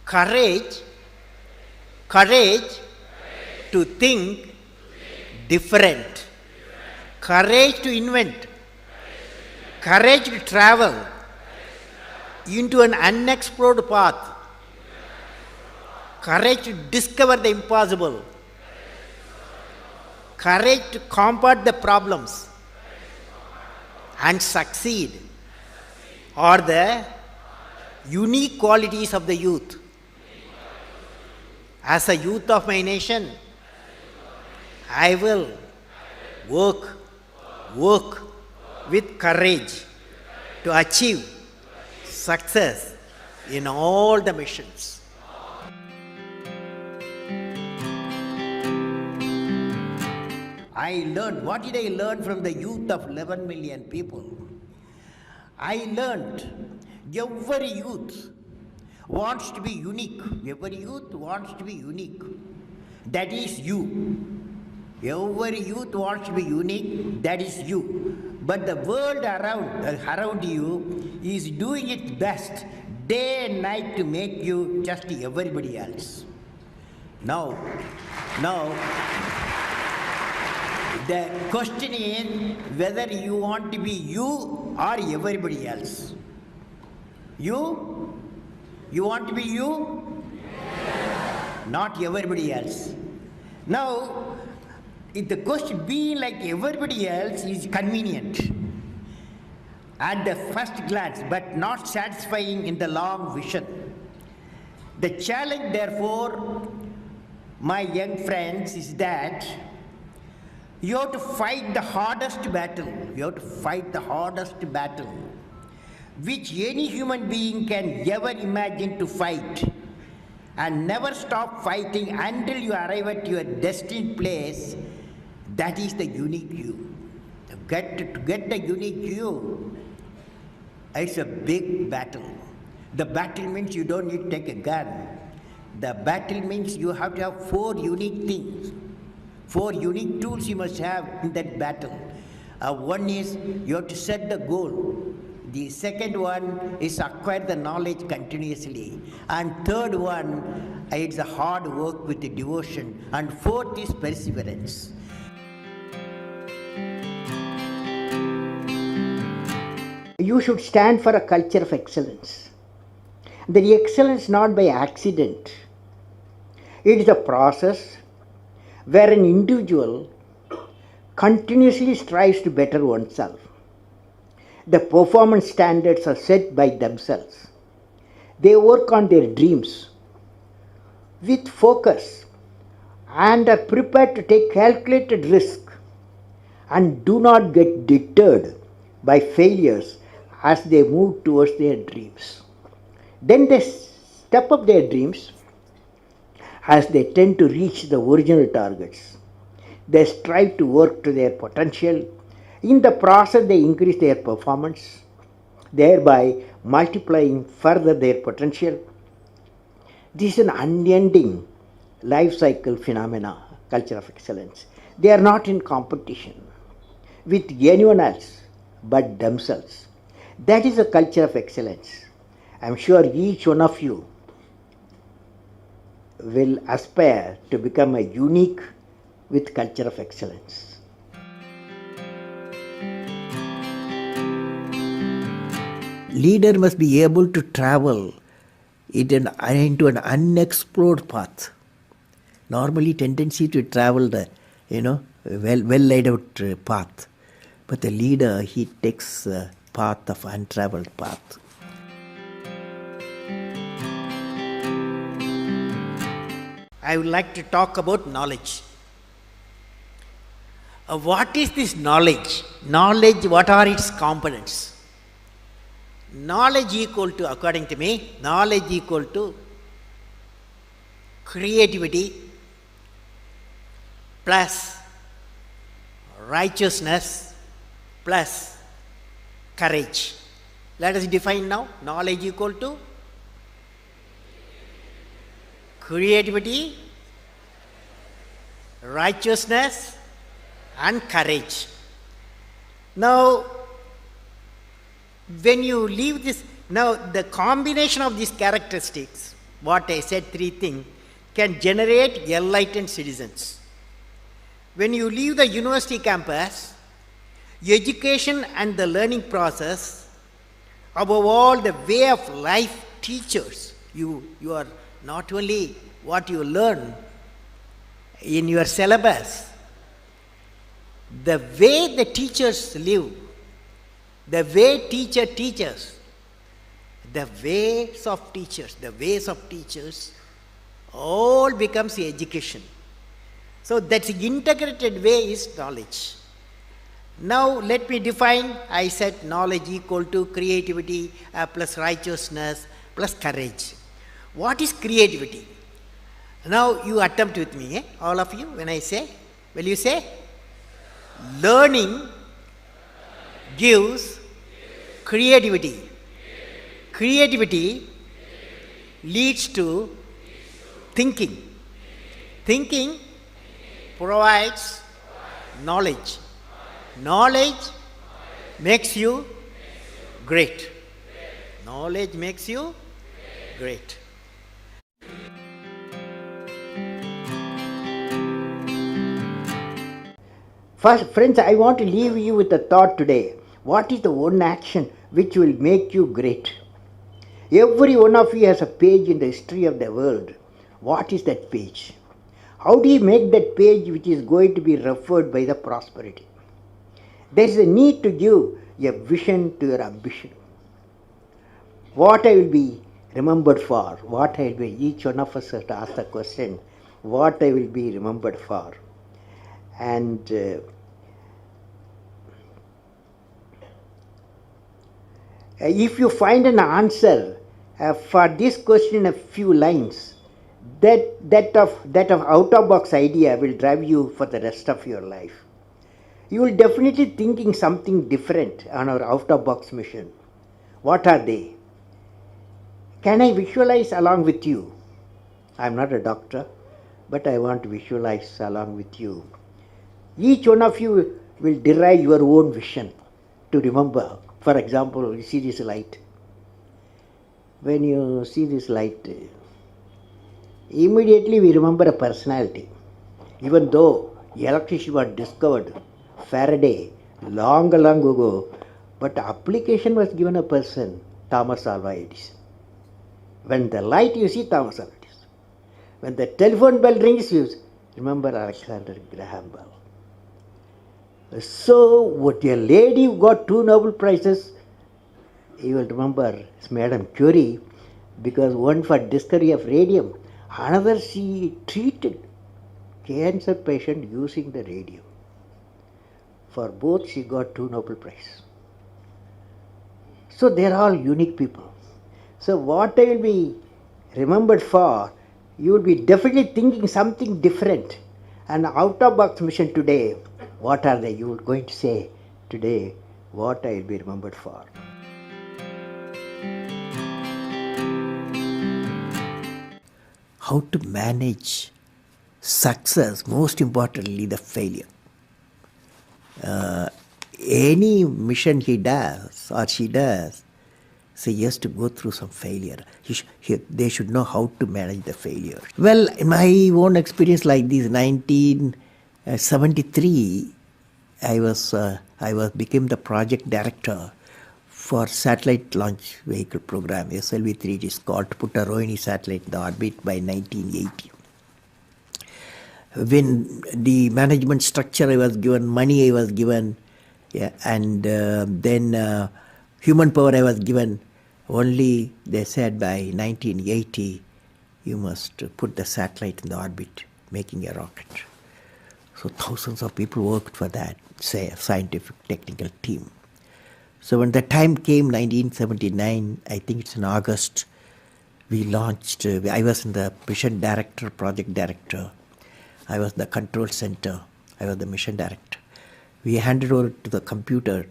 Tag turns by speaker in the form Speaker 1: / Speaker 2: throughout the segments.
Speaker 1: Courage, courage to think different, courage to invent, courage to travel into an unexplored path, courage to discover the impossible, courage to combat the problems and succeed are the unique qualities of the youth. As a youth of my nation, I will work with courage to achieve success in all the missions. I learned, what did I learn from the youth of 11 million people? I learned every youth wants to be unique. Every youth wants to be unique. That is you. Every youth wants to be unique. That is you. But the world around you is doing its best day and night to make you just everybody else. Now, the question is whether you want to be you or everybody else. You want to be you? Yes. Not everybody else. Now, if the question being like everybody else is convenient at the first glance, but not satisfying in the long vision. The challenge, therefore, my young friends, is that you have to fight the hardest battle. You have to fight the hardest battle which any human being can ever imagine to fight, and never stop fighting until you arrive at your destined place. That is the unique you. To get the unique you, it's a big battle. The battle means you don't need to take a gun. The battle means you have to have 4 unique things. 4 unique tools you must have in that battle. One is you have to set the goal. The second one is acquire the knowledge continuously. And third one, it's a hard work with the devotion. And fourth is perseverance. You should stand for a culture of excellence. The excellence not by accident. It is a process where an individual continuously strives to better oneself. The performance standards are set by themselves. They work on their dreams with focus and are prepared to take calculated risk and do not get deterred by failures as they move towards their dreams. Then they step up their dreams as they tend to reach the original targets. They strive to work to their potential. In the process, they increase their performance, thereby multiplying further their potential. This is an unending life cycle phenomena, culture of excellence. They are not in competition with anyone else but themselves. That is a culture of excellence. I am sure each one of you will aspire to become a unique with culture of excellence. Leader must be able to travel into an unexplored path. Normally, tendency to travel the well laid out path, but the leader, he takes a path of untraveled path. I would like to talk about knowledge. What is this knowledge? Knowledge, what are its components? Knowledge equal to, according to me, knowledge equal to creativity plus righteousness plus courage. Let us define now. Knowledge equal to creativity, righteousness and courage. Now, when you leave this, now the combination of these characteristics what I said, three things, can generate enlightened citizens. When you leave the university campus, education and the learning process, above all the way of life teachers, you are not only what you learn in your syllabus, the way the teachers live, the way teacher teaches, the ways of teachers, all becomes education. So that's integrated way is knowledge. Now let me define. I said knowledge equal to creativity plus righteousness plus courage. What is creativity? Now you attempt with me, all of you, when I say, will you say? Learning gives creativity. Creativity leads to thinking. Thinking provides knowledge. Knowledge makes you great. Knowledge makes you great. First, friends, I want to leave you with a thought today. What is the one action which will make you great? Every one of you has a page in the history of the world. What is that page? How do you make that page which is going to be referred by the prosperity? There is a need to give a vision to your ambition. What I will be remembered for, what I will be, each one of us has to ask the question, what I will be remembered for. And if you find an answer for this question in a few lines, that of out of box idea will drive you for the rest of your life. You will definitely thinking something different on our out of box mission. What are they? Can I visualize along with you? I am not a doctor, but I want to visualize along with you. Each one of you will derive your own vision to remember. For example, you see this light. When you see this light, immediately we remember a personality. Even though electricity was discovered, Faraday, long ago, but application was given a person, Thomas Alva Edison. When the light you see Thomas Alva Edison. When the telephone bell rings, you remember Alexander Graham Bell. So, what a lady who got 2 Nobel Prizes, you will remember Madame Curie, because one for discovery of radium, another she treated cancer patient using the radium. For both she got 2 Nobel Prizes. So they are all unique people. So what I will be remembered for, you will be definitely thinking something different. And out of box mission today, what are they? You are going to say today what I will be remembered for. How to manage success, most importantly the failure. Any mission he does or she does, so he has to go through some failure. They should know how to manage the failure. Well, in my own experience like this, 1973, I became the project director for satellite launch vehicle program, SLV-3. It is called, to put a Rohini satellite in the orbit by 1980. When the management structure I was given, money I was given, and then human power I was given, only they said by 1980 you must put the satellite in the orbit, making a rocket. So thousands of people worked for that, say a scientific technical team. So when the time came, 1979, I think it's in August, we launched, I was in the mission director, project director. I was the control center. I was the mission director. We handed over to the computer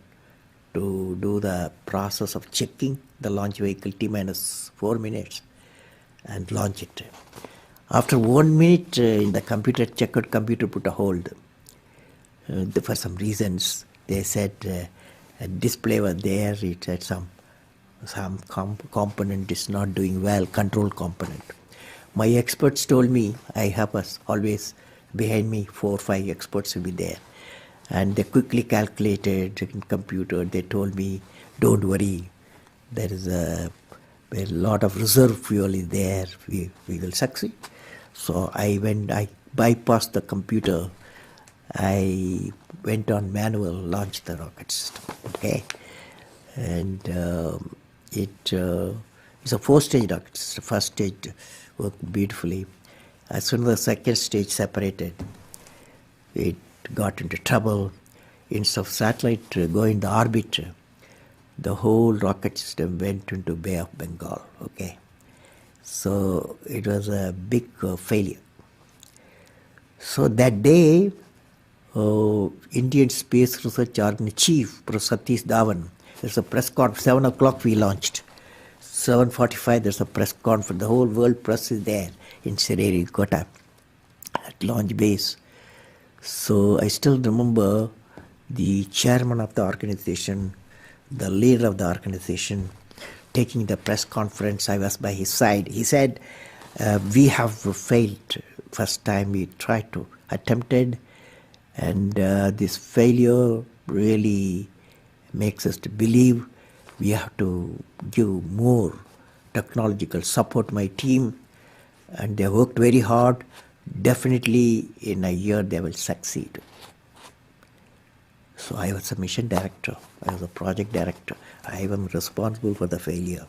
Speaker 1: to do the process of checking the launch vehicle T-minus 4 minutes and launch it. After 1 minute, in the computer, checkered computer put a hold. For some reasons, they said a display was there. It had some component is not doing well, control component.
Speaker 2: My experts told me, I have always behind me 4 or 5 experts will be there. And they quickly calculated in computer. They told me, don't worry, there is a lot of reserve fuel is there. We will succeed. So I bypassed the computer. I went on manual, launched the rocket system. Okay, and it's a 4-stage rocket system. First stage worked beautifully. As soon as the second stage separated, it got into trouble. Instead of satellite going to orbit, the whole rocket system went into Bay of Bengal. Okay, so it was a big failure. So that day, Indian Space Research Organization Chief, Professor Satish Dhawan, there's a press conference. 7 o'clock we launched. 7:45 there's a press conference. The whole world press is there in Sririkota at launch base. So I still remember the chairman of the organization, the leader of the organization, taking the press conference. I was by his side. He said, we have failed. First time we tried to attempted, and this failure really makes us to believe we have to give more technological support to my team, and they worked very hard. Definitely in a year they will succeed. So I was a mission director, I was a project director, I am responsible for the failure.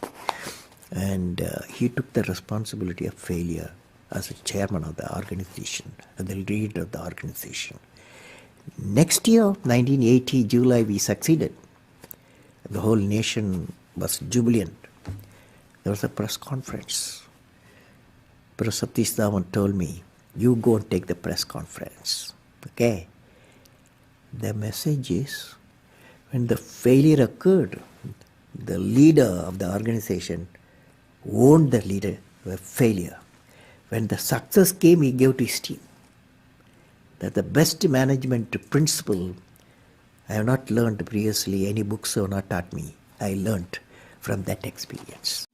Speaker 2: And he took the responsibility of failure as a chairman of the organization, and the leader of the organization. Next year, 1980, July, we succeeded. The whole nation was jubilant. There was a press conference. Professor Satish Dhawan told me, you go and take the press conference. Okay. The message is, when the failure occurred, the leader of the organization owned the failure. When the success came, he gave to his team. That the best management principle I have not learned previously. Any books have not taught me. I learned from that experience.